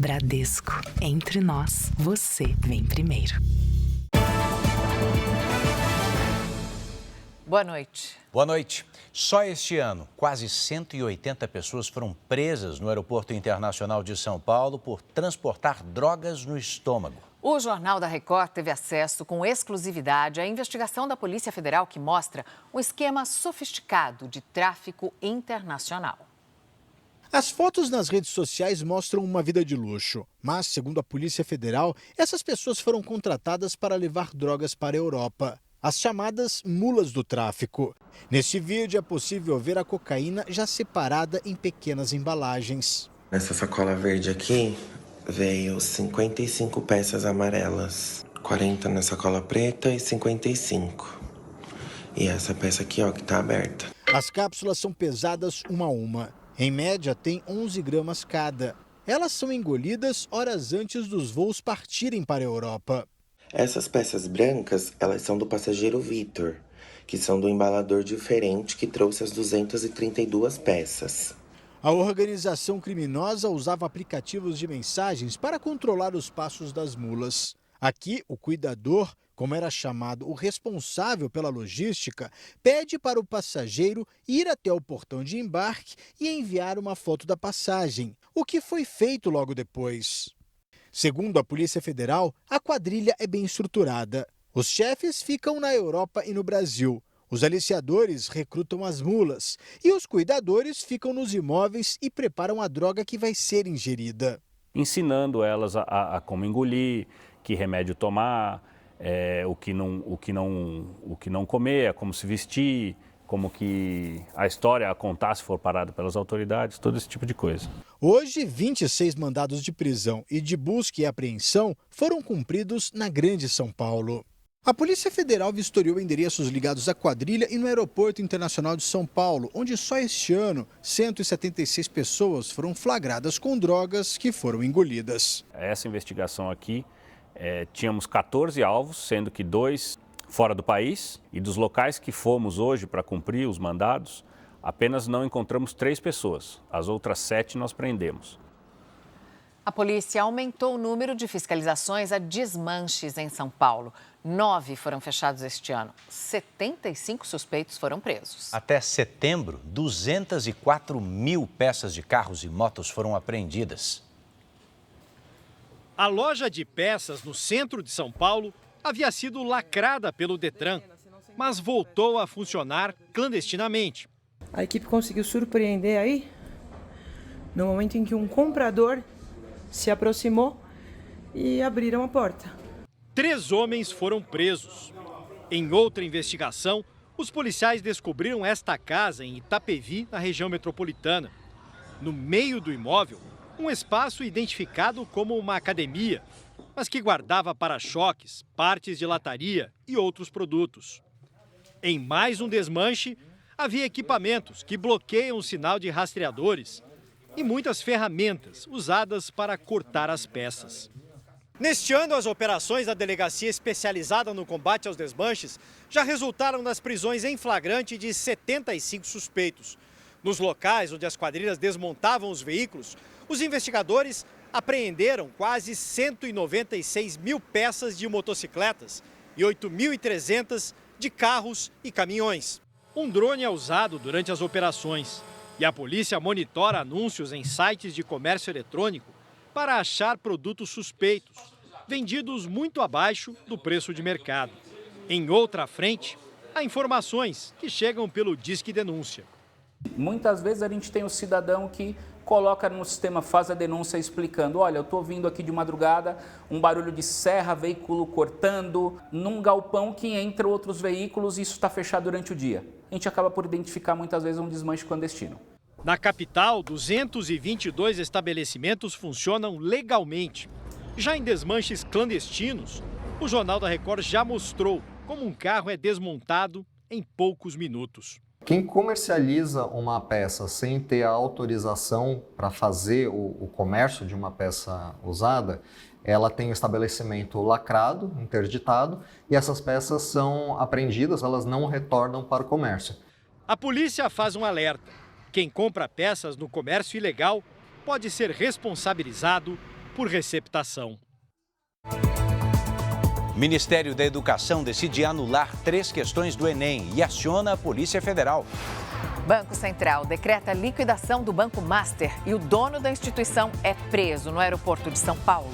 Bradesco. Entre nós, você vem primeiro. Boa noite. Boa noite. Só este ano, quase 180 pessoas foram presas no Aeroporto Internacional de São Paulo por transportar drogas no estômago. O Jornal da Record teve acesso com exclusividade à investigação da Polícia Federal que mostra um esquema sofisticado de tráfico internacional. As fotos nas redes sociais mostram uma vida de luxo, mas, segundo a Polícia Federal, essas pessoas foram contratadas para levar drogas para a Europa. As chamadas mulas do tráfico. Neste vídeo é possível ver a cocaína já separada em pequenas embalagens. Nessa sacola verde aqui veio 55 peças amarelas, 40 na sacola preta e 55. E essa peça aqui, ó, que tá aberta. As cápsulas são pesadas uma a uma. Em média, tem 11 gramas cada. Elas são engolidas horas antes dos voos partirem para a Europa. Essas peças brancas, elas são do passageiro Vitor, que são do embalador diferente que trouxe as 232 peças. A organização criminosa usava aplicativos de mensagens para controlar os passos das mulas. Aqui, o cuidador, como era chamado o responsável pela logística, pede para o passageiro ir até o portão de embarque e enviar uma foto da passagem, o que foi feito logo depois. Segundo a Polícia Federal, a quadrilha é bem estruturada. Os chefes ficam na Europa e no Brasil. Os aliciadores recrutam as mulas e os cuidadores ficam nos imóveis e preparam a droga que vai ser ingerida. Ensinando elas a como engolir, que remédio tomar, o que não comer, como se vestir, como que a história a contar se for parada pelas autoridades, todo esse tipo de coisa. Hoje, 26 mandados de prisão e de busca e apreensão foram cumpridos na Grande São Paulo. A Polícia Federal vistoriou endereços ligados à quadrilha e no Aeroporto Internacional de São Paulo, onde só este ano 176 pessoas foram flagradas com drogas que foram engolidas. Essa investigação aqui, tínhamos 14 alvos, sendo que 2 fora do país, e dos locais que fomos hoje para cumprir os mandados, apenas não encontramos 3 pessoas. As outras 7 nós prendemos. A polícia aumentou o número de fiscalizações a desmanches em São Paulo. 9 foram fechados este ano. 75 suspeitos foram presos. Até setembro, 204 mil peças de carros e motos foram apreendidas. A loja de peças no centro de São Paulo havia sido lacrada pelo Detran, mas voltou a funcionar clandestinamente. A equipe conseguiu surpreender aí, no momento em que um comprador se aproximou e abriram a porta. 3 homens foram presos. Em outra investigação, os policiais descobriram esta casa em Itapevi, na região metropolitana. No meio do imóvel, um espaço identificado como uma academia, mas que guardava para-choques, partes de lataria e outros produtos. Em mais um desmanche, havia equipamentos que bloqueiam o sinal de rastreadores e muitas ferramentas usadas para cortar as peças. Neste ano, as operações da Delegacia Especializada no Combate aos Desmanches já resultaram nas prisões em flagrante de 75 suspeitos. Nos locais onde as quadrilhas desmontavam os veículos, os investigadores apreenderam quase 196 mil peças de motocicletas e 8.300 de carros e caminhões. Um drone é usado durante as operações e a polícia monitora anúncios em sites de comércio eletrônico para achar produtos suspeitos, vendidos muito abaixo do preço de mercado. Em outra frente, há informações que chegam pelo Disque Denúncia. Muitas vezes a gente tem o cidadão que coloca no sistema, faz a denúncia explicando, olha, eu estou vindo aqui de madrugada, um barulho de serra, veículo cortando, num galpão que entra outros veículos e isso está fechado durante o dia. A gente acaba por identificar muitas vezes um desmanche clandestino. Na capital, 222 estabelecimentos funcionam legalmente. Já em desmanches clandestinos, o Jornal da Record já mostrou como um carro é desmontado em poucos minutos. Quem comercializa uma peça sem ter a autorização para fazer o comércio de uma peça usada, ela tem o estabelecimento lacrado, interditado, e essas peças são apreendidas, elas não retornam para o comércio. A polícia faz um alerta. Quem compra peças no comércio ilegal pode ser responsabilizado por receptação. Ministério da Educação decide anular 3 questões do Enem e aciona a Polícia Federal. Banco Central decreta liquidação do Banco Master e o dono da instituição é preso no aeroporto de São Paulo.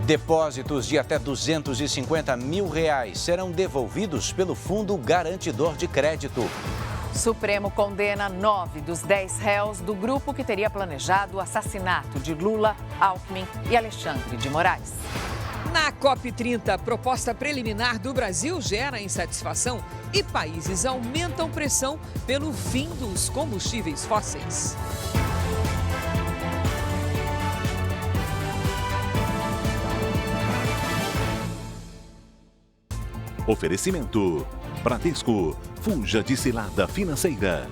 Depósitos de até R$250 mil serão devolvidos pelo Fundo Garantidor de Crédito. Supremo condena 9 dos 10 réus do grupo que teria planejado o assassinato de Lula, Alckmin e Alexandre de Moraes. Na COP30, a proposta preliminar do Brasil gera insatisfação e países aumentam pressão pelo fim dos combustíveis fósseis. Oferecimento: Bradesco, fuja de cilada financeira.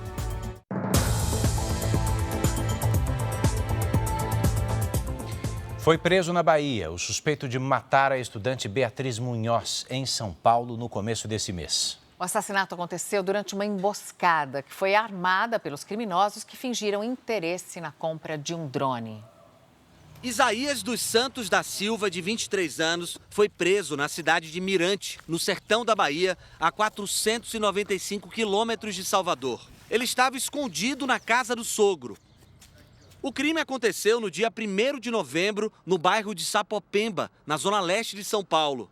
Foi preso na Bahia o suspeito de matar a estudante Beatriz Munhoz, em São Paulo, no começo desse mês. O assassinato aconteceu durante uma emboscada que foi armada pelos criminosos que fingiram interesse na compra de um drone. Isaías dos Santos da Silva, de 23 anos, foi preso na cidade de Mirante, no sertão da Bahia, a 495 quilômetros de Salvador. Ele estava escondido na casa do sogro. O crime aconteceu no dia 1º de novembro, no bairro de Sapopemba, na zona leste de São Paulo.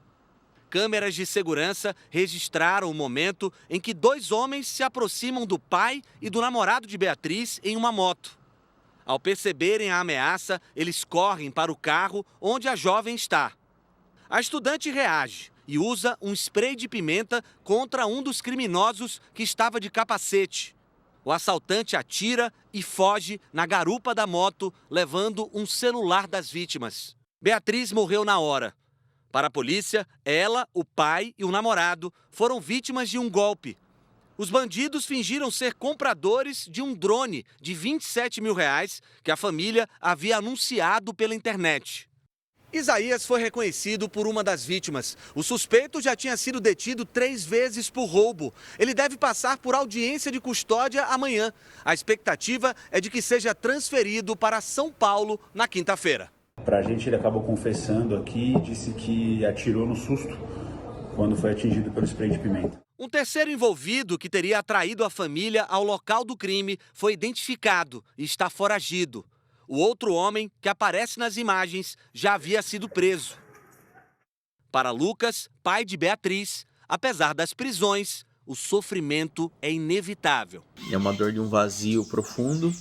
Câmeras de segurança registraram o momento em que 2 homens se aproximam do pai e do namorado de Beatriz em uma moto. Ao perceberem a ameaça, eles correm para o carro onde a jovem está. A estudante reage e usa um spray de pimenta contra um dos criminosos que estava de capacete. O assaltante atira e foge na garupa da moto, levando um celular das vítimas. Beatriz morreu na hora. Para a polícia, ela, o pai e o namorado foram vítimas de um golpe. Os bandidos fingiram ser compradores de um drone de R$27 mil que a família havia anunciado pela internet. Isaías foi reconhecido por uma das vítimas. O suspeito já tinha sido detido 3 vezes por roubo. Ele deve passar por audiência de custódia amanhã. A expectativa é de que seja transferido para São Paulo na quinta-feira. Para a gente, ele acabou confessando aqui e disse que atirou no susto quando foi atingido pelo spray de pimenta. Um terceiro envolvido, que teria atraído a família ao local do crime, foi identificado e está foragido. O outro homem, que aparece nas imagens, já havia sido preso. Para Lucas, pai de Beatriz, apesar das prisões, o sofrimento é inevitável. É uma dor de um vazio profundo,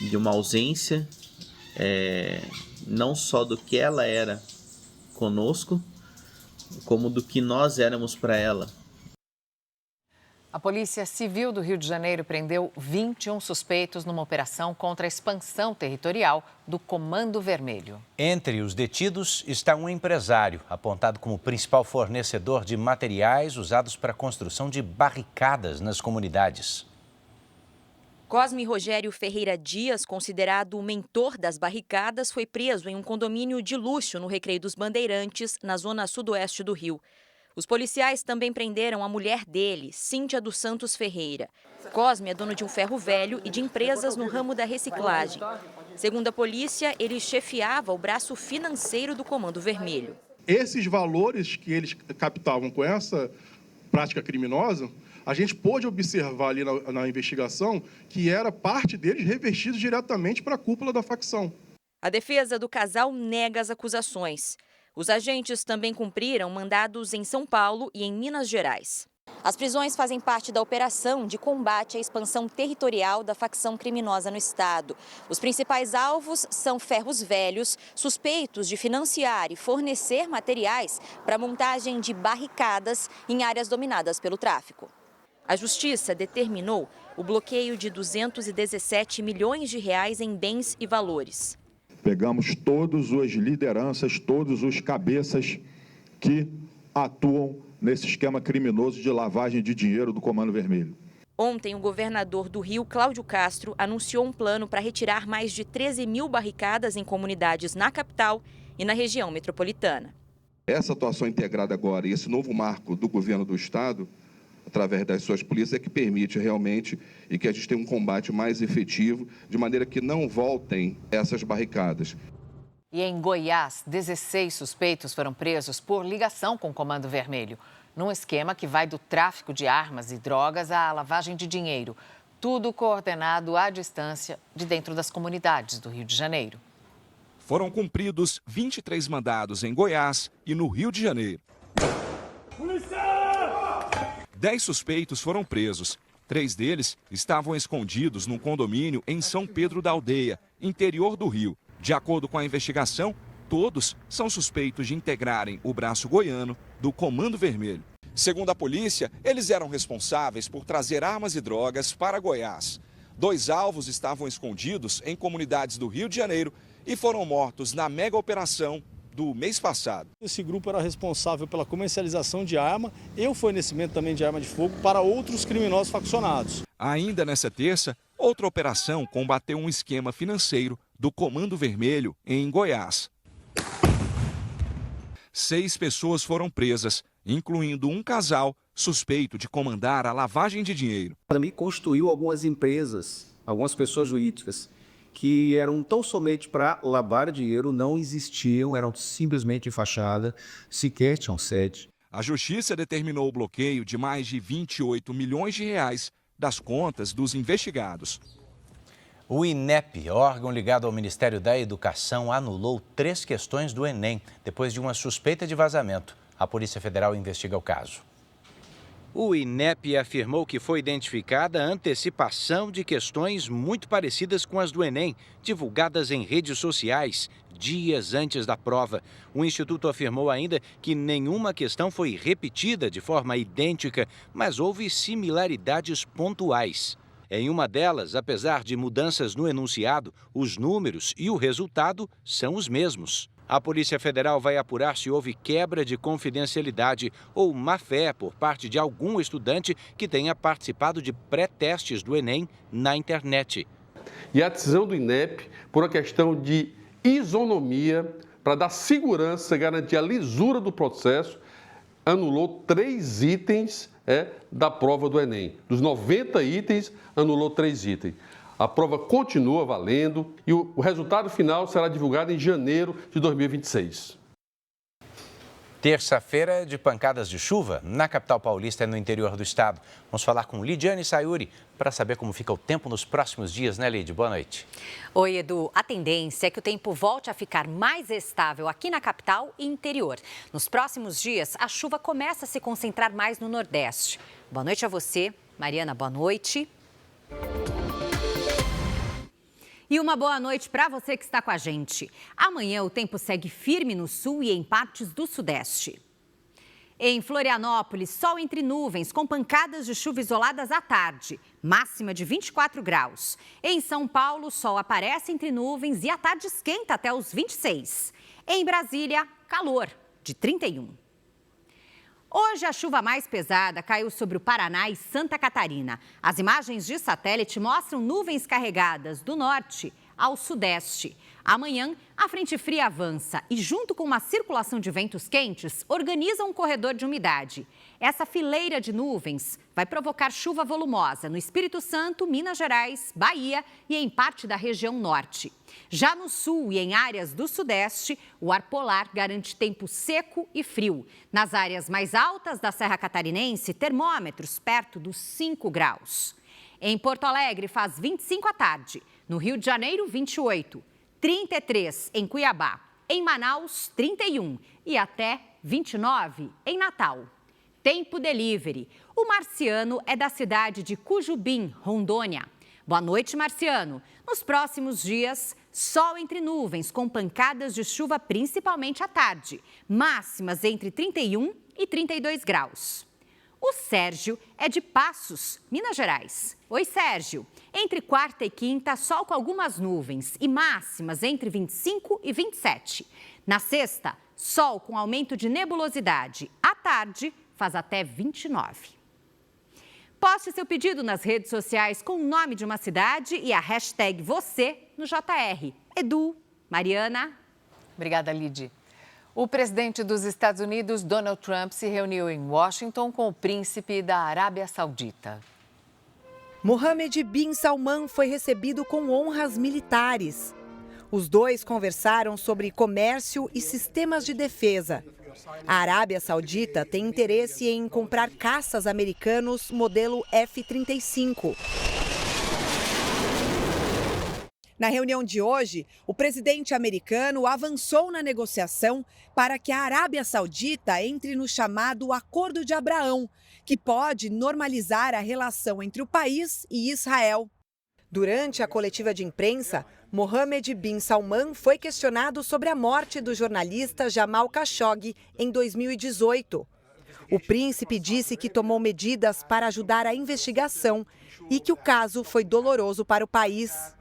de uma ausência, não só do que ela era conosco, como do que nós éramos para ela. A Polícia Civil do Rio de Janeiro prendeu 21 suspeitos numa operação contra a expansão territorial do Comando Vermelho. Entre os detidos está um empresário, apontado como principal fornecedor de materiais usados para a construção de barricadas nas comunidades. Cosme Rogério Ferreira Dias, considerado o mentor das barricadas, foi preso em um condomínio de luxo no Recreio dos Bandeirantes, na zona sudoeste do Rio. Os policiais também prenderam a mulher dele, Cíntia dos Santos Ferreira. Cosme é dono de um ferro velho e de empresas no ramo da reciclagem. Segundo a polícia, ele chefiava o braço financeiro do Comando Vermelho. Esses valores que eles captavam com essa prática criminosa, a gente pôde observar ali na investigação que era parte deles revestidos diretamente para a cúpula da facção. A defesa do casal nega as acusações. Os agentes também cumpriram mandados em São Paulo e em Minas Gerais. As prisões fazem parte da operação de combate à expansão territorial da facção criminosa no estado. Os principais alvos são ferros velhos, suspeitos de financiar e fornecer materiais para a montagem de barricadas em áreas dominadas pelo tráfico. A Justiça determinou o bloqueio de R$217 milhões em bens e valores. Pegamos todas as lideranças, todos os cabeças que atuam nesse esquema criminoso de lavagem de dinheiro do Comando Vermelho. Ontem, o governador do Rio, Cláudio Castro, anunciou um plano para retirar mais de 13 mil barricadas em comunidades na capital e na região metropolitana. Essa atuação integrada agora e esse novo marco do governo do estado, através das suas polícias, é que permite realmente e que a gente tenha um combate mais efetivo, de maneira que não voltem essas barricadas. E em Goiás, 16 suspeitos foram presos por ligação com o Comando Vermelho, num esquema que vai do tráfico de armas e drogas à lavagem de dinheiro. Tudo coordenado à distância de dentro das comunidades do Rio de Janeiro. Foram cumpridos 23 mandados em Goiás e no Rio de Janeiro. 10 suspeitos foram presos. 3 deles estavam escondidos num condomínio em São Pedro da Aldeia, interior do Rio. De acordo com a investigação, todos são suspeitos de integrarem o braço goiano do Comando Vermelho. Segundo a polícia, eles eram responsáveis por trazer armas e drogas para Goiás. 2 alvos estavam escondidos em comunidades do Rio de Janeiro e foram mortos na mega operação do mês passado. Esse grupo era responsável pela comercialização de arma e o fornecimento também de arma de fogo para outros criminosos faccionados. Ainda nessa terça, outra operação combateu um esquema financeiro do Comando Vermelho em Goiás. 6 pessoas foram presas, incluindo um casal suspeito de comandar a lavagem de dinheiro. Para mim, constituiu algumas empresas, algumas pessoas jurídicas, que eram tão somente para lavar dinheiro, não existiam, eram simplesmente fachada, sequer tinham sede. A Justiça determinou o bloqueio de mais de 28 milhões de reais das contas dos investigados. O INEP, órgão ligado ao Ministério da Educação, anulou 3 questões do Enem, depois de uma suspeita de vazamento. A Polícia Federal investiga o caso. O INEP afirmou que foi identificada a antecipação de questões muito parecidas com as do Enem, divulgadas em redes sociais, dias antes da prova. O Instituto afirmou ainda que nenhuma questão foi repetida de forma idêntica, mas houve similaridades pontuais. Em uma delas, apesar de mudanças no enunciado, os números e o resultado são os mesmos. A Polícia Federal vai apurar se houve quebra de confidencialidade ou má-fé por parte de algum estudante que tenha participado de pré-testes do Enem na internet. E a decisão do INEP, por uma questão de isonomia, para dar segurança, garantir a lisura do processo, anulou 3 itens da prova do Enem. Dos 90 itens, anulou 3 itens. A prova continua valendo e o resultado final será divulgado em janeiro de 2026. Terça-feira de pancadas de chuva na capital paulista e no interior do estado. Vamos falar com Lidiane Sayuri para saber como fica o tempo nos próximos dias, né, Lid? Boa noite. Oi, Edu. A tendência é que o tempo volte a ficar mais estável aqui na capital e interior. Nos próximos dias, a chuva começa a se concentrar mais no Nordeste. Boa noite a você. Mariana, boa noite. E uma boa noite para você que está com a gente. Amanhã o tempo segue firme no sul e em partes do sudeste. Em Florianópolis, sol entre nuvens, com pancadas de chuva isoladas à tarde, máxima de 24 graus. Em São Paulo, sol aparece entre nuvens e à tarde esquenta até os 26. Em Brasília, calor, de 31. Hoje, a chuva mais pesada caiu sobre o Paraná e Santa Catarina. As imagens de satélite mostram nuvens carregadas do norte ao sudeste. Amanhã, a frente fria avança e, junto com uma circulação de ventos quentes, organiza um corredor de umidade. Essa fileira de nuvens vai provocar chuva volumosa no Espírito Santo, Minas Gerais, Bahia e em parte da região norte. Já no sul e em áreas do sudeste, o ar polar garante tempo seco e frio. Nas áreas mais altas da Serra Catarinense, termômetros perto dos 5 graus. Em Porto Alegre, faz 25 à tarde. No Rio de Janeiro, 28. 33 em Cuiabá. Em Manaus, 31. E até 29 em Natal. Tempo Delivery. O Marciano é da cidade de Cujubim, Rondônia. Boa noite, Marciano. Nos próximos dias, sol entre nuvens, com pancadas de chuva principalmente à tarde. Máximas entre 31 e 32 graus. O Sérgio é de Passos, Minas Gerais. Oi, Sérgio. Entre quarta e quinta, sol com algumas nuvens e máximas entre 25 e 27. Na sexta, sol com aumento de nebulosidade. À tarde, faz até 29. Poste seu pedido nas redes sociais com o nome de uma cidade e a hashtag você no JR. Edu, Mariana. Obrigada, Lid. O presidente dos Estados Unidos, Donald Trump, se reuniu em Washington com o príncipe da Arábia Saudita. Mohammed bin Salman foi recebido com honras militares. Os dois conversaram sobre comércio e sistemas de defesa. A Arábia Saudita tem interesse em comprar caças americanos modelo F-35. Na reunião de hoje, o presidente americano avançou na negociação para que a Arábia Saudita entre no chamado Acordo de Abraão, que pode normalizar a relação entre o país e Israel. Durante a coletiva de imprensa, Mohammed bin Salman foi questionado sobre a morte do jornalista Jamal Khashoggi em 2018. O príncipe disse que tomou medidas para ajudar a investigação e que o caso foi doloroso para o país.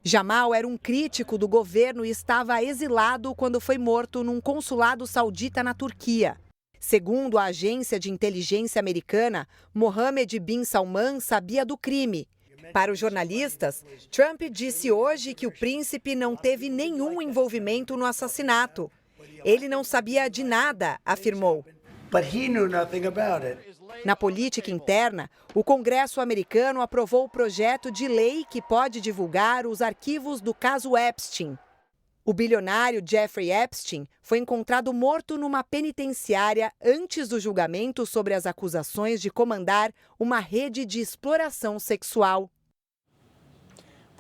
Jamal era um crítico do governo e estava exilado quando foi morto num consulado saudita na Turquia. Segundo a agência de inteligência americana, Mohammed bin Salman sabia do crime. Para os jornalistas, Trump disse hoje que o príncipe não teve nenhum envolvimento no assassinato. Ele não sabia de nada, afirmou. Na política interna, o Congresso americano aprovou o projeto de lei que pode divulgar os arquivos do caso Epstein. O bilionário Jeffrey Epstein foi encontrado morto numa penitenciária antes do julgamento sobre as acusações de comandar uma rede de exploração sexual.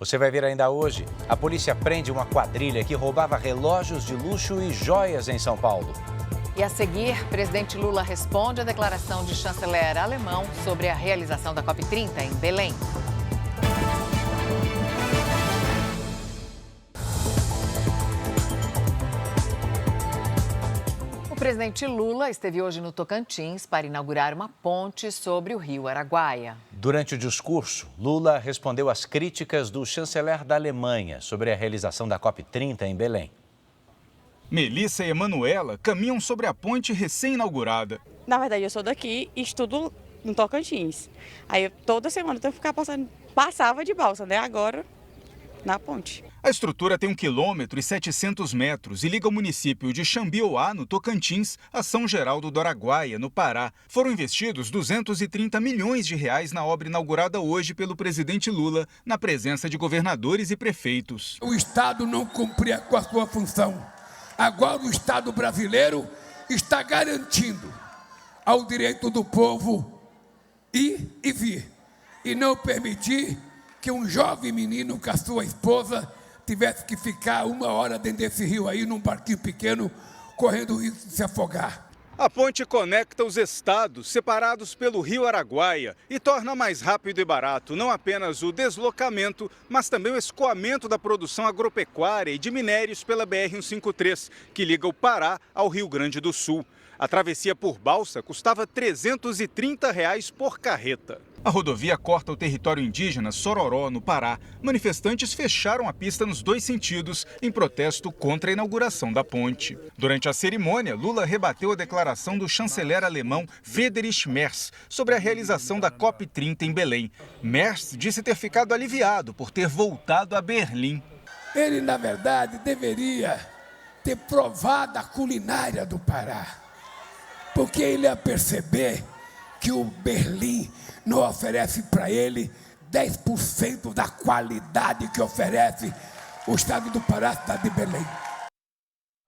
Você vai ver ainda hoje, a polícia prende uma quadrilha que roubava relógios de luxo e joias em São Paulo. E a seguir, presidente Lula responde à declaração de chanceler alemão sobre a realização da COP30 em Belém. O presidente Lula esteve hoje no Tocantins para inaugurar uma ponte sobre o rio Araguaia. Durante o discurso, Lula respondeu às críticas do chanceler da Alemanha sobre a realização da COP30 em Belém. Melissa e Emanuela caminham sobre a ponte recém-inaugurada. Na verdade, eu sou daqui e estudo no Tocantins. Aí toda semana eu tenho que ficar passava de balsa, né? Agora na ponte. A estrutura tem 1,7 km e liga o município de Xambioá, no Tocantins, a São Geraldo do Araguaia, no Pará. Foram investidos R$230 milhões na obra inaugurada hoje pelo presidente Lula, na presença de governadores e prefeitos. O Estado não cumpria com a sua função. Agora o Estado brasileiro está garantindo ao direito do povo ir e vir e não permitir que um jovem menino com a sua esposa tivesse que ficar 1 hora dentro desse rio aí, num barquinho pequeno, correndo o risco de se afogar. A ponte conecta os estados separados pelo rio Araguaia e torna mais rápido e barato não apenas o deslocamento, mas também o escoamento da produção agropecuária e de minérios pela BR-153, que liga o Pará ao Rio Grande do Sul. A travessia por balsa custava R$330 por carreta. A rodovia corta o território indígena Sororó, no Pará. Manifestantes fecharam a pista nos 2 sentidos em protesto contra a inauguração da ponte. Durante a cerimônia, Lula rebateu a declaração do chanceler alemão Friedrich Merz sobre a realização da COP30 em Belém. Merz disse ter ficado aliviado por ter voltado a Berlim. Ele, na verdade, deveria ter provado a culinária do Pará, porque ele ia perceber que o Berlim não oferece para ele 10% da qualidade que oferece o estado do Pará, a cidade de Belém.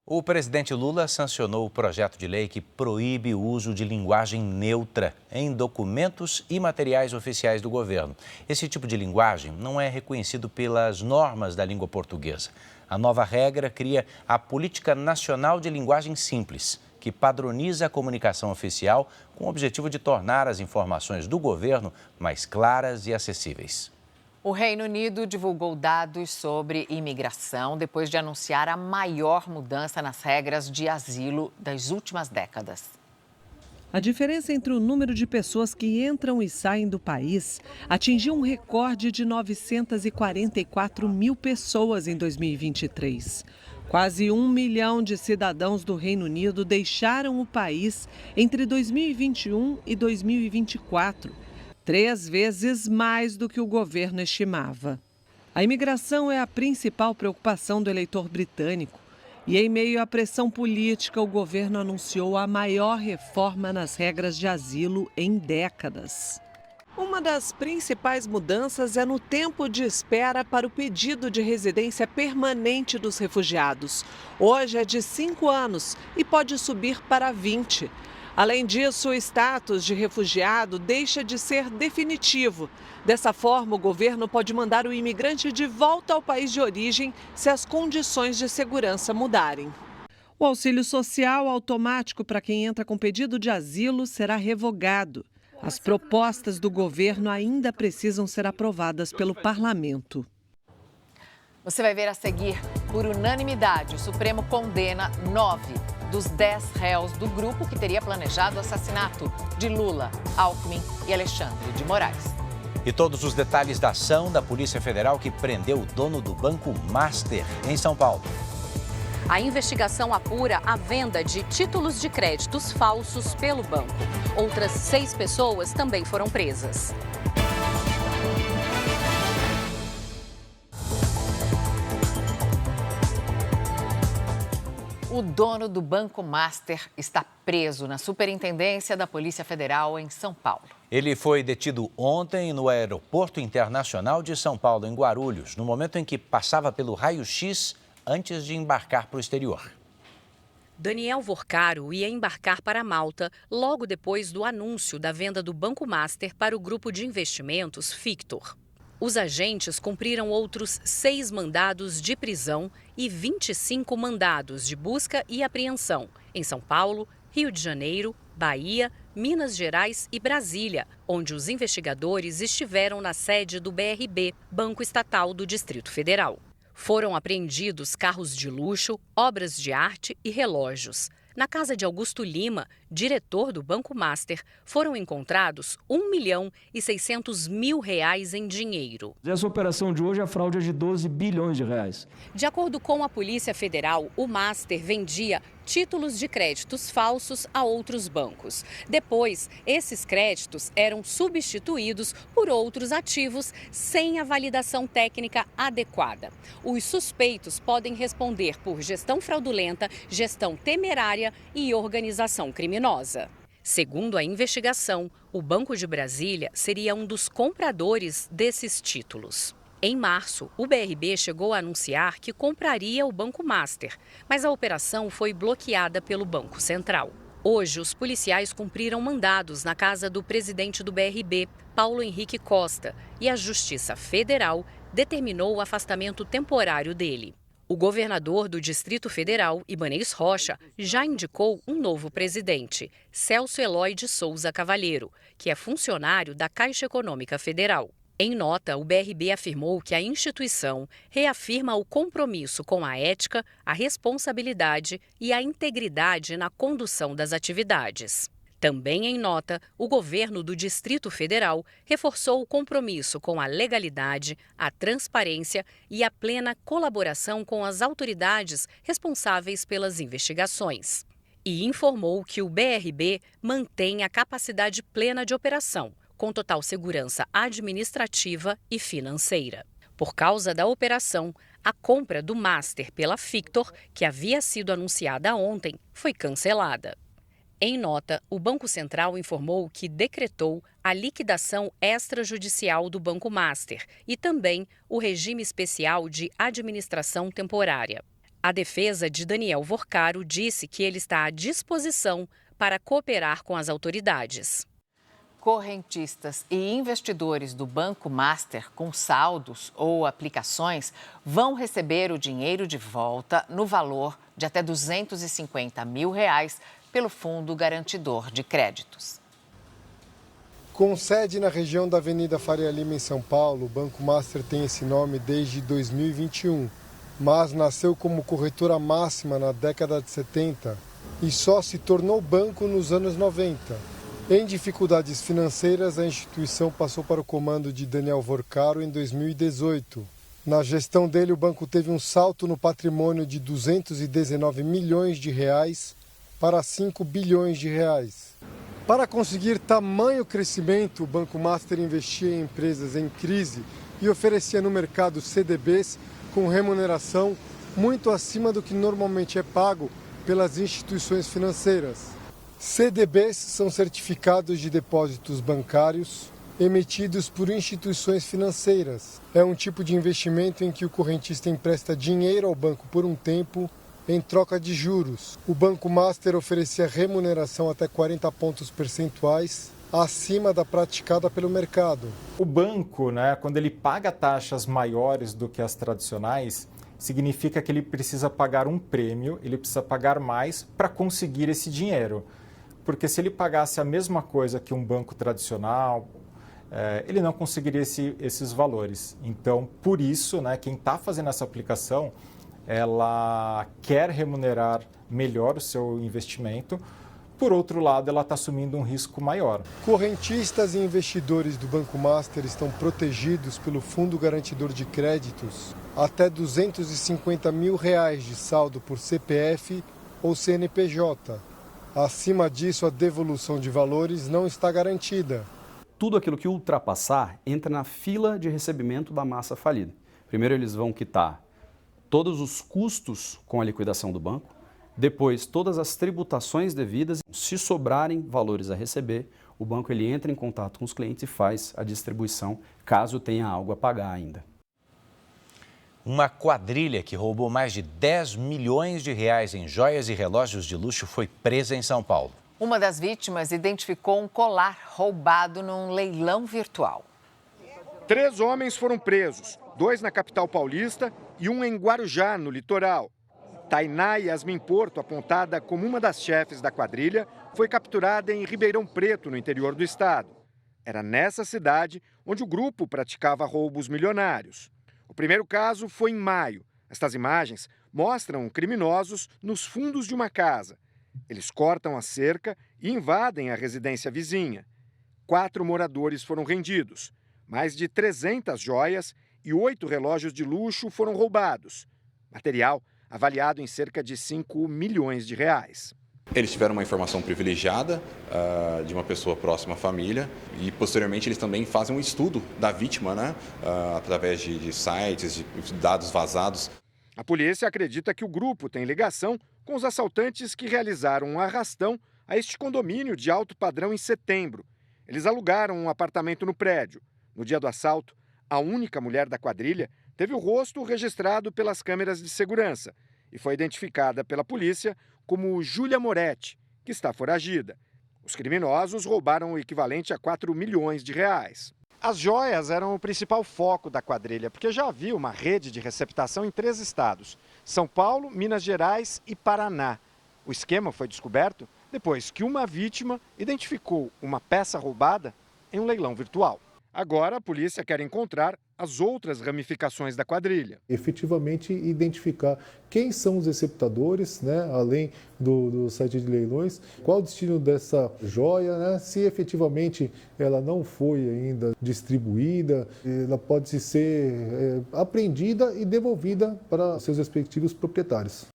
O presidente Lula sancionou o projeto de lei que proíbe o uso de linguagem neutra em documentos e materiais oficiais do governo. Esse tipo de linguagem não é reconhecido pelas normas da língua portuguesa. A nova regra cria a Política Nacional de Linguagem Simples, que padroniza a comunicação oficial com o objetivo de tornar as informações do governo mais claras e acessíveis. O Reino Unido divulgou dados sobre imigração depois de anunciar a maior mudança nas regras de asilo das últimas décadas. A diferença entre o número de pessoas que entram e saem do país atingiu um recorde de 944 mil pessoas em 2023. Quase 1 milhão de cidadãos do Reino Unido deixaram o país entre 2021 e 2024, 3 vezes mais do que o governo estimava. A imigração é a principal preocupação do eleitor britânico e, em meio à pressão política, o governo anunciou a maior reforma nas regras de asilo em décadas. Uma das principais mudanças é no tempo de espera para o pedido de residência permanente dos refugiados. Hoje é de 5 anos e pode subir para 20. Além disso, o status de refugiado deixa de ser definitivo. Dessa forma, o governo pode mandar o imigrante de volta ao país de origem se as condições de segurança mudarem. O auxílio social automático para quem entra com pedido de asilo será revogado. As propostas do governo ainda precisam ser aprovadas pelo parlamento. Você vai ver a seguir, por unanimidade, o Supremo condena 9 dos 10 réus do grupo que teria planejado o assassinato de Lula, Alckmin e Alexandre de Moraes. E todos os detalhes da ação da Polícia Federal que prendeu o dono do Banco Master, em São Paulo. A investigação apura a venda de títulos de créditos falsos pelo banco. Outras 6 pessoas também foram presas. O dono do Banco Master está preso na Superintendência da Polícia Federal em São Paulo. Ele foi detido ontem no Aeroporto Internacional de São Paulo, em Guarulhos, no momento em que passava pelo raio-x antes de embarcar para o exterior. Daniel Vorcaro ia embarcar para Malta logo depois do anúncio da venda do Banco Master para o grupo de investimentos Fictor. Os agentes cumpriram outros 6 mandados de prisão e 25 mandados de busca e apreensão em São Paulo, Rio de Janeiro, Bahia, Minas Gerais e Brasília, onde os investigadores estiveram na sede do BRB, Banco Estatal do Distrito Federal. Foram apreendidos carros de luxo, obras de arte e relógios. Na casa de Augusto Lima, diretor do Banco Master, foram encontrados R$1.600.000 em dinheiro. Essa operação de hoje, a fraude é de 12 bilhões de reais. De acordo com a Polícia Federal, o Master vendia títulos de créditos falsos a outros bancos. Depois, esses créditos eram substituídos por outros ativos sem a validação técnica adequada. Os suspeitos podem responder por gestão fraudulenta, gestão temerária e organização criminosa. Segundo a investigação, o Banco de Brasília seria um dos compradores desses títulos. Em março, o BRB chegou a anunciar que compraria o Banco Master, mas a operação foi bloqueada pelo Banco Central. Hoje, os policiais cumpriram mandados na casa do presidente do BRB, Paulo Henrique Costa, e a Justiça Federal determinou o afastamento temporário dele. O governador do Distrito Federal, Ibanez Rocha, já indicou um novo presidente, Celso Eloy de Souza Cavalheiro, que é funcionário da Caixa Econômica Federal. Em nota, o BRB afirmou que a instituição reafirma o compromisso com a ética, a responsabilidade e a integridade na condução das atividades. Também em nota, o governo do Distrito Federal reforçou o compromisso com a legalidade, a transparência e a plena colaboração com as autoridades responsáveis pelas investigações. E informou que o BRB mantém a capacidade plena de operação, com total segurança administrativa e financeira. Por causa da operação, a compra do Master pela Fictor, que havia sido anunciada ontem, foi cancelada. Em nota, o Banco Central informou que decretou a liquidação extrajudicial do Banco Master e também o regime especial de administração temporária. A defesa de Daniel Vorcaro disse que ele está à disposição para cooperar com as autoridades. Correntistas e investidores do Banco Master com saldos ou aplicações vão receber o dinheiro de volta no valor de até R$250 mil pelo Fundo Garantidor de Créditos. Com sede na região da Avenida Faria Lima, em São Paulo, o Banco Master tem esse nome desde 2021, mas nasceu como corretora máxima na década de 70 e só se tornou banco nos anos 90. Em dificuldades financeiras, a instituição passou para o comando de Daniel Vorcaro em 2018. Na gestão dele, o banco teve um salto no patrimônio de 219 milhões de reais para 5 bilhões de reais. Para conseguir tamanho crescimento, o Banco Master investia em empresas em crise e oferecia no mercado CDBs com remuneração muito acima do que normalmente é pago pelas instituições financeiras. CDBs são certificados de depósitos bancários emitidos por instituições financeiras. É um tipo de investimento em que o correntista empresta dinheiro ao banco por um tempo em troca de juros. O Banco Master oferecia remuneração até 40 pontos percentuais acima da praticada pelo mercado. O banco, quando ele paga taxas maiores do que as tradicionais, significa que ele precisa pagar um prêmio, ele precisa pagar mais para conseguir esse dinheiro. Porque se ele pagasse a mesma coisa que um banco tradicional, ele não conseguiria esses valores. Então, por isso, quem está fazendo essa aplicação, ela quer remunerar melhor o seu investimento. Por outro lado, ela está assumindo um risco maior. Correntistas e investidores do Banco Master estão protegidos pelo Fundo Garantidor de Créditos até R$ 250 mil de saldo por CPF ou CNPJ. Acima disso, a devolução de valores não está garantida. Tudo aquilo que ultrapassar entra na fila de recebimento da massa falida. Primeiro, eles vão quitar todos os custos com a liquidação do banco. Depois, todas as tributações devidas. Se sobrarem valores a receber, o banco ele entra em contato com os clientes e faz a distribuição, caso tenha algo a pagar ainda. Uma quadrilha que roubou mais de 10 milhões de reais em joias e relógios de luxo foi presa em São Paulo. Uma das vítimas identificou um colar roubado num leilão virtual. 3 homens foram presos, 2 na capital paulista e 1 em Guarujá, no litoral. Tainá Yasmin Porto, apontada como uma das chefes da quadrilha, foi capturada em Ribeirão Preto, no interior do estado. Era nessa cidade onde o grupo praticava roubos milionários. O primeiro caso foi em maio. Estas imagens mostram criminosos nos fundos de uma casa. Eles cortam a cerca e invadem a residência vizinha. 4 moradores foram rendidos. Mais de 300 joias e 8 relógios de luxo foram roubados. Material avaliado em cerca de 5 milhões de reais. Eles tiveram uma informação privilegiada de uma pessoa próxima à família e, posteriormente, eles também fazem um estudo da vítima, através de sites, de dados vazados. A polícia acredita que o grupo tem ligação com os assaltantes que realizaram um arrastão a este condomínio de alto padrão em setembro. Eles alugaram um apartamento no prédio. No dia do assalto, a única mulher da quadrilha teve o rosto registrado pelas câmeras de segurança e foi identificada pela polícia como Júlia Moretti, que está foragida. Os criminosos roubaram o equivalente a 4 milhões de reais. As joias eram o principal foco da quadrilha, porque já havia uma rede de receptação em 3 estados: São Paulo, Minas Gerais e Paraná. O esquema foi descoberto depois que uma vítima identificou uma peça roubada em um leilão virtual. Agora, a polícia quer encontrar as outras ramificações da quadrilha. Efetivamente identificar quem são os receptadores, além do site de leilões, qual o destino dessa joia, se efetivamente ela não foi ainda distribuída, ela pode ser apreendida e devolvida para seus respectivos proprietários.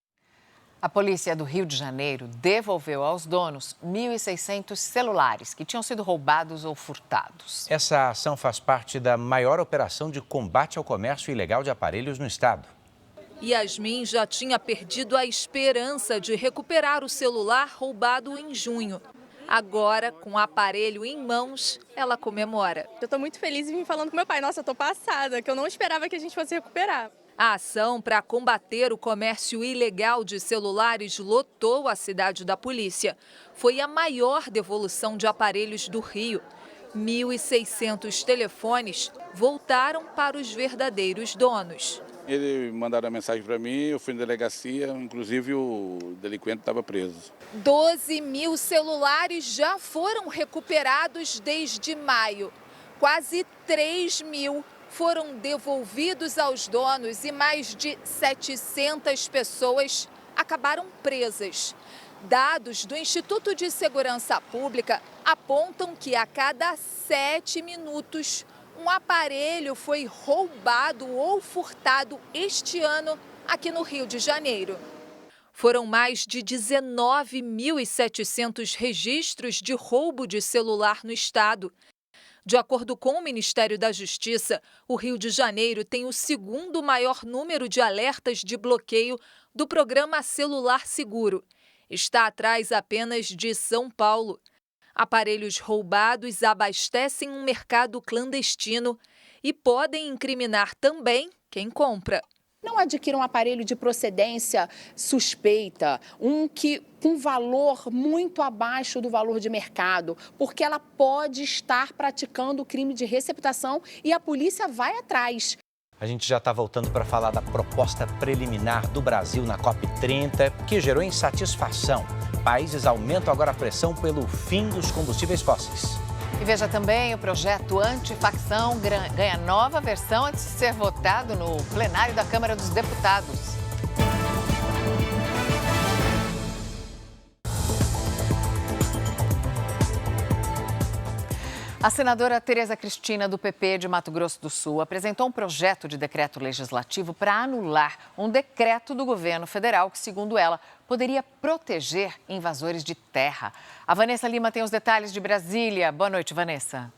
A polícia do Rio de Janeiro devolveu aos donos 1.600 celulares que tinham sido roubados ou furtados. Essa ação faz parte da maior operação de combate ao comércio ilegal de aparelhos no estado. Yasmin já tinha perdido a esperança de recuperar o celular roubado em junho. Agora, com o aparelho em mãos, ela comemora. Eu estou muito feliz e vim falando com meu pai. Nossa, eu estou passada, que eu não esperava que a gente fosse recuperar. A ação para combater o comércio ilegal de celulares lotou a cidade da polícia. Foi a maior devolução de aparelhos do Rio. 1.600 telefones voltaram para os verdadeiros donos. Eles mandaram a mensagem para mim, eu fui na delegacia, inclusive o delinquente estava preso. 12 mil celulares já foram recuperados desde maio. Quase 3 mil foram devolvidos aos donos e mais de 700 pessoas acabaram presas. Dados do Instituto de Segurança Pública apontam que a cada 7 minutos um aparelho foi roubado ou furtado este ano aqui no Rio de Janeiro. Foram mais de 19.700 registros de roubo de celular no estado. De acordo com o Ministério da Justiça, o Rio de Janeiro tem o 2º maior número de alertas de bloqueio do programa Celular Seguro. Está atrás apenas de São Paulo. Aparelhos roubados abastecem um mercado clandestino e podem incriminar também quem compra. Não adquira um aparelho de procedência suspeita, com valor muito abaixo do valor de mercado, porque ela pode estar praticando o crime de receptação e a polícia vai atrás. A gente já está voltando para falar da proposta preliminar do Brasil na COP30, que gerou insatisfação. Países aumentam agora a pressão pelo fim dos combustíveis fósseis. E veja também, o projeto antifacção ganha nova versão antes de ser votado no plenário da Câmara dos Deputados. A senadora Tereza Cristina, do PP de Mato Grosso do Sul, apresentou um projeto de decreto legislativo para anular um decreto do governo federal que, segundo ela, poderia proteger invasores de terra. A Vanessa Lima tem os detalhes de Brasília. Boa noite, Vanessa.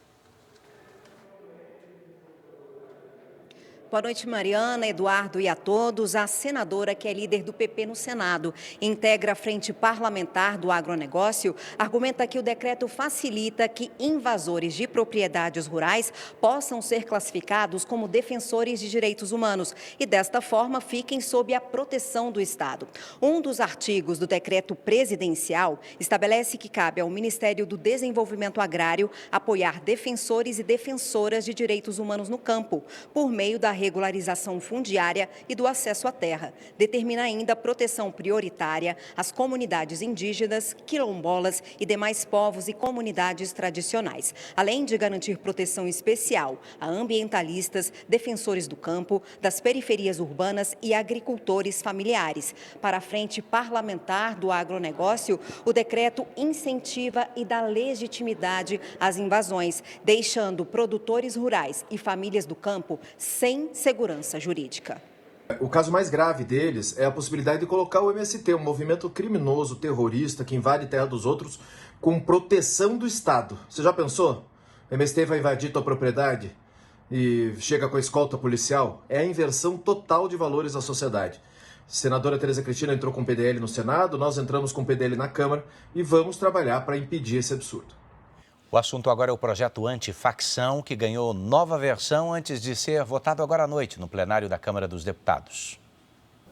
Boa noite, Mariana, Eduardo e a todos. A senadora, que é líder do PP no Senado, integra a frente parlamentar do agronegócio, argumenta que o decreto facilita que invasores de propriedades rurais possam ser classificados como defensores de direitos humanos e, desta forma, fiquem sob a proteção do Estado. Um dos artigos do decreto presidencial estabelece que cabe ao Ministério do Desenvolvimento Agrário apoiar defensores e defensoras de direitos humanos no campo, por meio da regularização fundiária e do acesso à terra. Determina ainda a proteção prioritária às comunidades indígenas, quilombolas e demais povos e comunidades tradicionais, além de garantir proteção especial a ambientalistas, defensores do campo, das periferias urbanas e agricultores familiares. Para a frente parlamentar do agronegócio, o decreto incentiva e dá legitimidade às invasões, deixando produtores rurais e famílias do campo sem segurança jurídica. O caso mais grave deles é a possibilidade de colocar o MST, um movimento criminoso, terrorista, que invade terra dos outros, com proteção do Estado. Você já pensou? O MST vai invadir tua propriedade e chega com a escolta policial? É a inversão total de valores da sociedade. A senadora Tereza Cristina entrou com o PDL no Senado, nós entramos com o PDL na Câmara e vamos trabalhar para impedir esse absurdo. O assunto agora é o projeto antifacção, que ganhou nova versão antes de ser votado agora à noite no plenário da Câmara dos Deputados.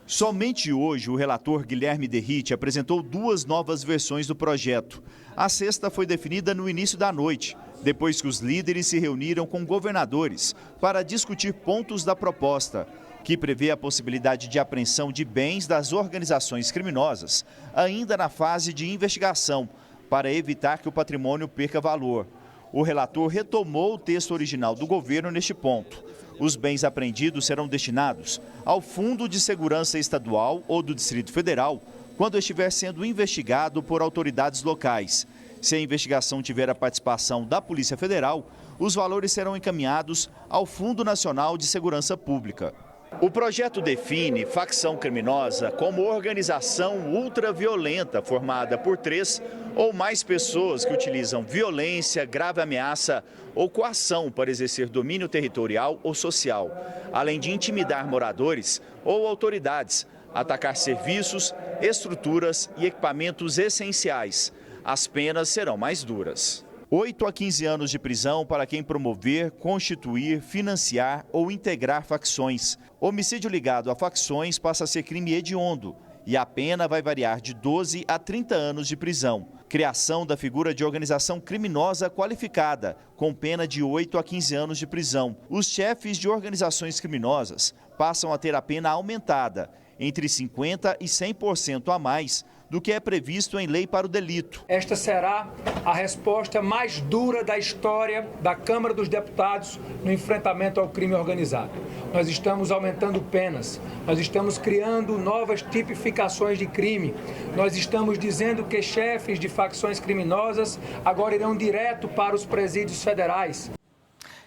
Somente hoje, o relator Guilherme Derrite apresentou duas novas versões do projeto. A sexta foi definida no início da noite, depois que os líderes se reuniram com governadores para discutir pontos da proposta, que prevê a possibilidade de apreensão de bens das organizações criminosas, ainda na fase de investigação, para evitar que o patrimônio perca valor. O relator retomou o texto original do governo neste ponto. Os bens apreendidos serão destinados ao Fundo de Segurança Estadual ou do Distrito Federal, quando estiver sendo investigado por autoridades locais. Se a investigação tiver a participação da Polícia Federal, os valores serão encaminhados ao Fundo Nacional de Segurança Pública. O projeto define facção criminosa como organização ultraviolenta formada por 3 ou mais pessoas que utilizam violência, grave ameaça ou coação para exercer domínio territorial ou social, além de intimidar moradores ou autoridades, atacar serviços, estruturas e equipamentos essenciais. As penas serão mais duras. 8 a 15 anos de prisão para quem promover, constituir, financiar ou integrar facções. Homicídio ligado a facções passa a ser crime hediondo e a pena vai variar de 12 a 30 anos de prisão. Criação da figura de organização criminosa qualificada, com pena de 8 a 15 anos de prisão. Os chefes de organizações criminosas passam a ter a pena aumentada, entre 50% e 100% a mais do que é previsto em lei para o delito. Esta será a resposta mais dura da história da Câmara dos Deputados no enfrentamento ao crime organizado. Nós estamos aumentando penas, nós estamos criando novas tipificações de crime, nós estamos dizendo que chefes de facções criminosas agora irão direto para os presídios federais.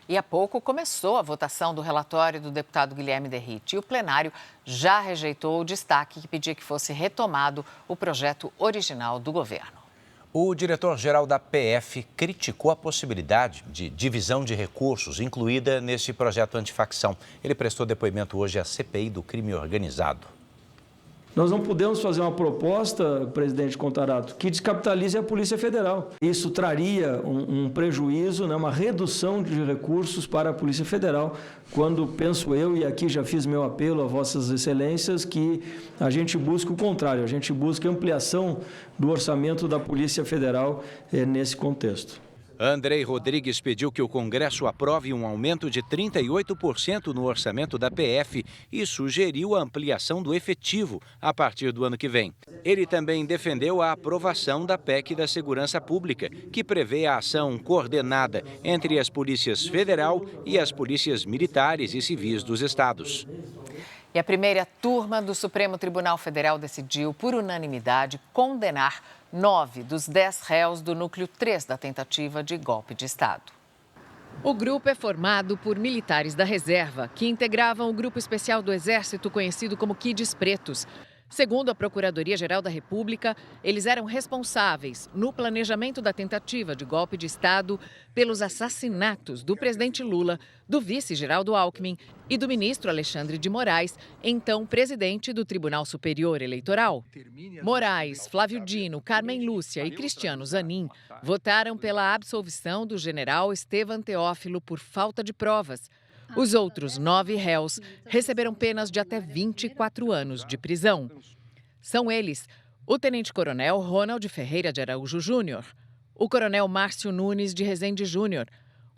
E há pouco começou a votação do relatório do deputado Guilherme Derrite e o plenário já rejeitou o destaque que pedia que fosse retomado o projeto original do governo. O diretor-geral da PF criticou a possibilidade de divisão de recursos incluída neste projeto antifacção. Ele prestou depoimento hoje à CPI do crime organizado. Nós não podemos fazer uma proposta, presidente Contarato, que descapitalize a Polícia Federal. Isso traria um prejuízo, né, uma redução de recursos para a Polícia Federal, quando penso eu, e aqui já fiz meu apelo a vossas excelências, que a gente busca o contrário, a gente busca ampliação do orçamento da Polícia Federal nesse contexto. Andrei Rodrigues pediu que o Congresso aprove um aumento de 38% no orçamento da PF e sugeriu a ampliação do efetivo a partir do ano que vem. Ele também defendeu a aprovação da PEC da Segurança Pública, que prevê a ação coordenada entre as polícias federal e as polícias militares e civis dos estados. E a primeira turma do Supremo Tribunal Federal decidiu, por unanimidade, condenar 9 dos 10 réus do núcleo 3 da tentativa de golpe de Estado. O grupo é formado por militares da reserva, que integravam o grupo especial do Exército conhecido como Kids Pretos. Segundo a Procuradoria-Geral da República, eles eram responsáveis no planejamento da tentativa de golpe de Estado pelos assassinatos do presidente Lula, do vice Geraldo Alckmin e do ministro Alexandre de Moraes, então presidente do Tribunal Superior Eleitoral. Moraes, Flávio Dino, Carmen Lúcia e Cristiano Zanin votaram pela absolvição do general Estevam Teófilo por falta de provas. Os outros 9 réus receberam penas de até 24 anos de prisão. São eles o tenente-coronel Ronald Ferreira de Araújo Júnior, o coronel Márcio Nunes de Rezende Júnior,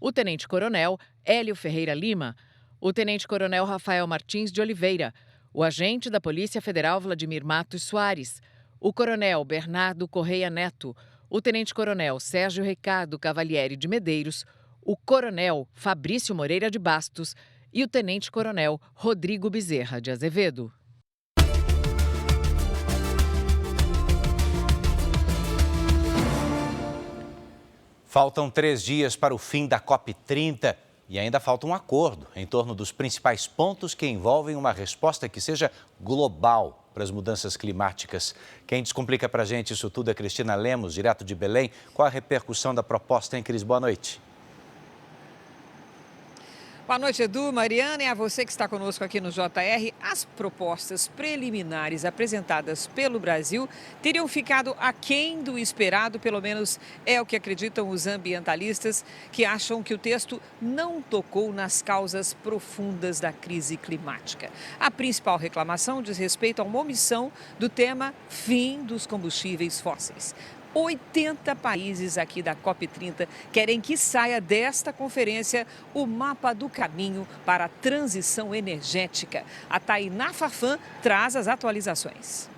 o tenente-coronel Hélio Ferreira Lima, o tenente-coronel Rafael Martins de Oliveira, o agente da Polícia Federal Vladimir Matos Soares, o coronel Bernardo Correia Neto, o tenente-coronel Sérgio Ricardo Cavalieri de Medeiros, o coronel Fabrício Moreira de Bastos e o tenente-coronel Rodrigo Bezerra de Azevedo. Faltam 3 dias para o fim da COP30 e ainda falta um acordo em torno dos principais pontos que envolvem uma resposta que seja global para as mudanças climáticas. Quem descomplica para a gente isso tudo é Cristina Lemos, direto de Belém. Qual a repercussão da proposta, hein, Cris? Boa noite. Boa noite, Edu, Mariana, e a você que está conosco aqui no JR. As propostas preliminares apresentadas pelo Brasil teriam ficado aquém do esperado, pelo menos é o que acreditam os ambientalistas, que acham que o texto não tocou nas causas profundas da crise climática. A principal reclamação diz respeito a uma omissão do tema fim dos combustíveis fósseis. 80 países aqui da COP30 querem que saia desta conferência o mapa do caminho para a transição energética. A Tainá Farfan traz as atualizações.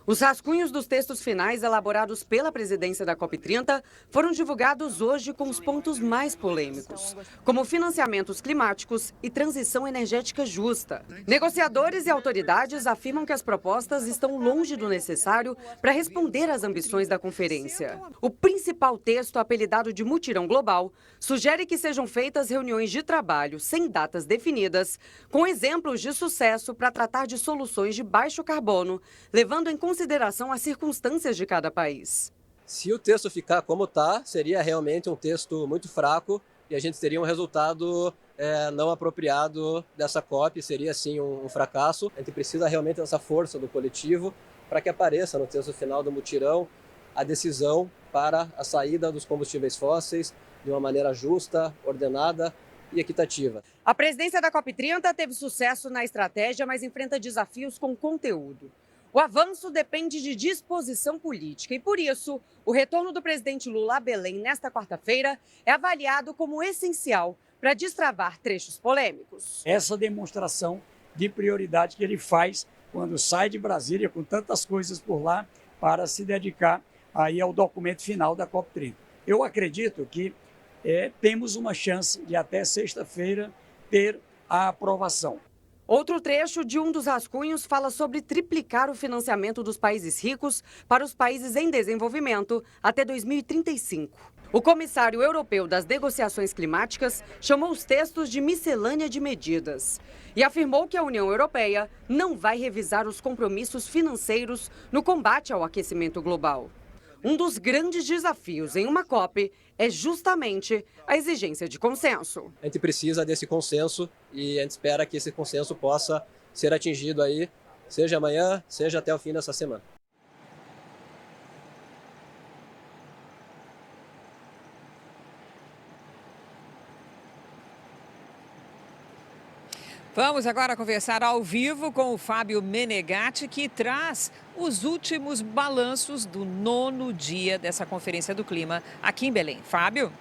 Os rascunhos dos textos finais elaborados pela presidência da COP30 foram divulgados hoje com os pontos mais polêmicos, como financiamentos climáticos e transição energética justa. Negociadores e autoridades afirmam que as propostas estão longe do necessário para responder às ambições da conferência. O principal texto, apelidado de Mutirão Global, sugere que sejam feitas reuniões de trabalho sem datas definidas, com exemplos de sucesso para tratar de soluções de baixo carbono, levando em consideração as circunstâncias de cada país. Se o texto ficar como está, seria realmente um texto muito fraco e a gente teria um resultado não apropriado dessa COP, seria sim um fracasso. A gente precisa realmente dessa força do coletivo para que apareça no texto final do mutirão a decisão para a saída dos combustíveis fósseis de uma maneira justa, ordenada e equitativa. A presidência da COP30 teve sucesso na estratégia, mas enfrenta desafios com conteúdo. O avanço depende de disposição política e, por isso, o retorno do presidente Lula a Belém nesta quarta-feira é avaliado como essencial para destravar trechos polêmicos. Essa demonstração de prioridade que ele faz quando sai de Brasília com tantas coisas por lá para se dedicar aí ao documento final da COP30. Eu acredito que temos uma chance de até sexta-feira ter a aprovação. Outro trecho de um dos rascunhos fala sobre triplicar o financiamento dos países ricos para os países em desenvolvimento até 2035. O comissário europeu das negociações climáticas chamou os textos de miscelânea de medidas e afirmou que a União Europeia não vai revisar os compromissos financeiros no combate ao aquecimento global. Um dos grandes desafios em uma COP é justamente a exigência de consenso. A gente precisa desse consenso e a gente espera que esse consenso possa ser atingido aí seja amanhã, seja até o fim dessa semana. Vamos agora conversar ao vivo com o Fábio Menegatti, que traz os últimos balanços do 9º dia dessa Conferência do Clima aqui em Belém. Fábio?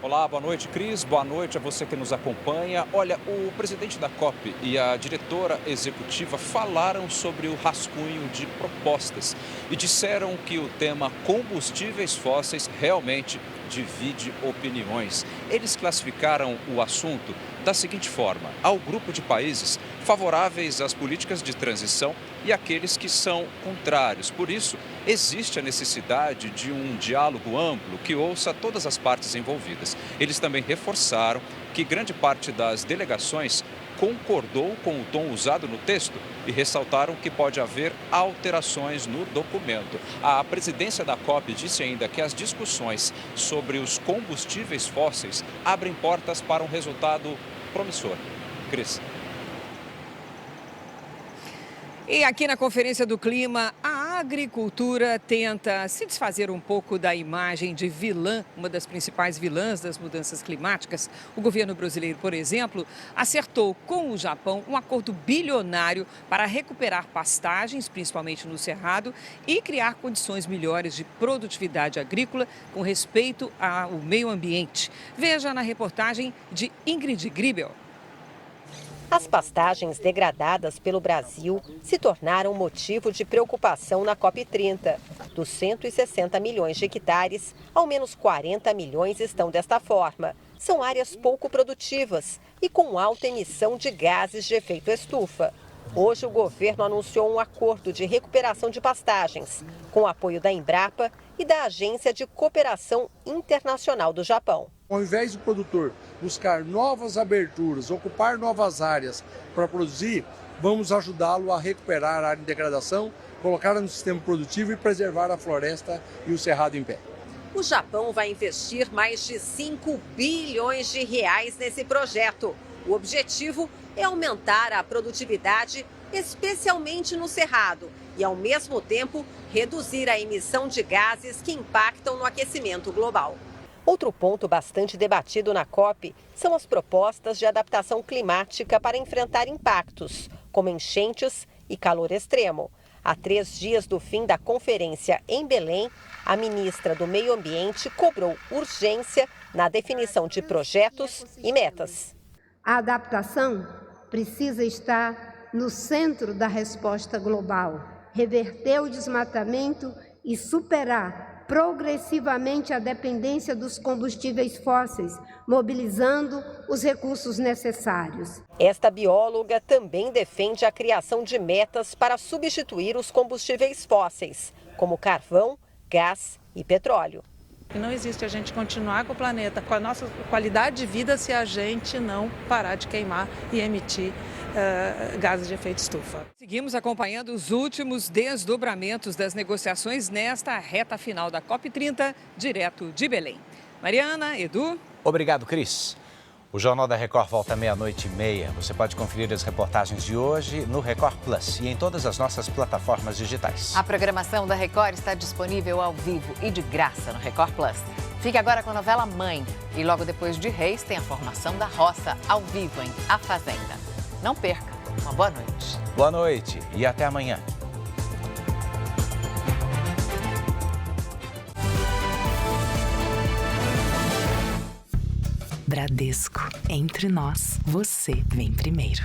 Olá, boa noite, Cris. Boa noite a você que nos acompanha. Olha, o presidente da COP e a diretora executiva falaram sobre o rascunho de propostas e disseram que o tema combustíveis fósseis realmente divide opiniões. Eles classificaram o assunto da seguinte forma: há o grupo de países favoráveis às políticas de transição e aqueles que são contrários. Por isso, existe a necessidade de um diálogo amplo que ouça todas as partes envolvidas. Eles também reforçaram que grande parte das delegações concordou com o tom usado no texto e ressaltaram que pode haver alterações no documento. A presidência da COP disse ainda que as discussões sobre os combustíveis fósseis abrem portas para um resultado promissor. Cris. E aqui na Conferência do Clima, a agricultura tenta se desfazer um pouco da imagem de vilã, uma das principais vilãs das mudanças climáticas. O governo brasileiro, por exemplo, acertou com o Japão um acordo bilionário para recuperar pastagens, principalmente no Cerrado, e criar condições melhores de produtividade agrícola com respeito ao meio ambiente. Veja na reportagem de Ingrid Gribel. As pastagens degradadas pelo Brasil se tornaram motivo de preocupação na COP30. Dos 160 milhões de hectares, ao menos 40 milhões estão desta forma. São áreas pouco produtivas e com alta emissão de gases de efeito estufa. Hoje, o governo anunciou um acordo de recuperação de pastagens, com apoio da Embrapa e da Agência de Cooperação Internacional do Japão. Ao invés do produtor buscar novas aberturas, ocupar novas áreas para produzir, vamos ajudá-lo a recuperar a área de degradação, colocá-la no sistema produtivo e preservar a floresta e o cerrado em pé. O Japão vai investir mais de 5 bilhões de reais nesse projeto. O objetivo é aumentar a produtividade, especialmente no cerrado, e ao mesmo tempo reduzir a emissão de gases que impactam no aquecimento global. Outro ponto bastante debatido na COP são as propostas de adaptação climática para enfrentar impactos, como enchentes e calor extremo. Há 3 dias do fim da conferência em Belém, a ministra do Meio Ambiente cobrou urgência na definição de projetos e metas. A adaptação precisa estar no centro da resposta global, reverter o desmatamento e superar progressivamente a dependência dos combustíveis fósseis, mobilizando os recursos necessários. Esta bióloga também defende a criação de metas para substituir os combustíveis fósseis, como carvão, gás e petróleo. Não existe a gente continuar com o planeta, com a nossa qualidade de vida, se a gente não parar de queimar e emitir gases de efeito estufa. Seguimos acompanhando os últimos desdobramentos das negociações nesta reta final da COP30, direto de Belém. Mariana, Edu. Obrigado, Cris. O Jornal da Record volta 00:30. Você pode conferir as reportagens de hoje no Record Plus e em todas as nossas plataformas digitais. A programação da Record está disponível ao vivo e de graça no Record Plus. Fique agora com a novela Mãe. E logo depois de Reis tem a formação da Roça ao vivo em A Fazenda. Não perca. Uma boa noite. Boa noite e até amanhã. Bradesco. Entre nós, você vem primeiro.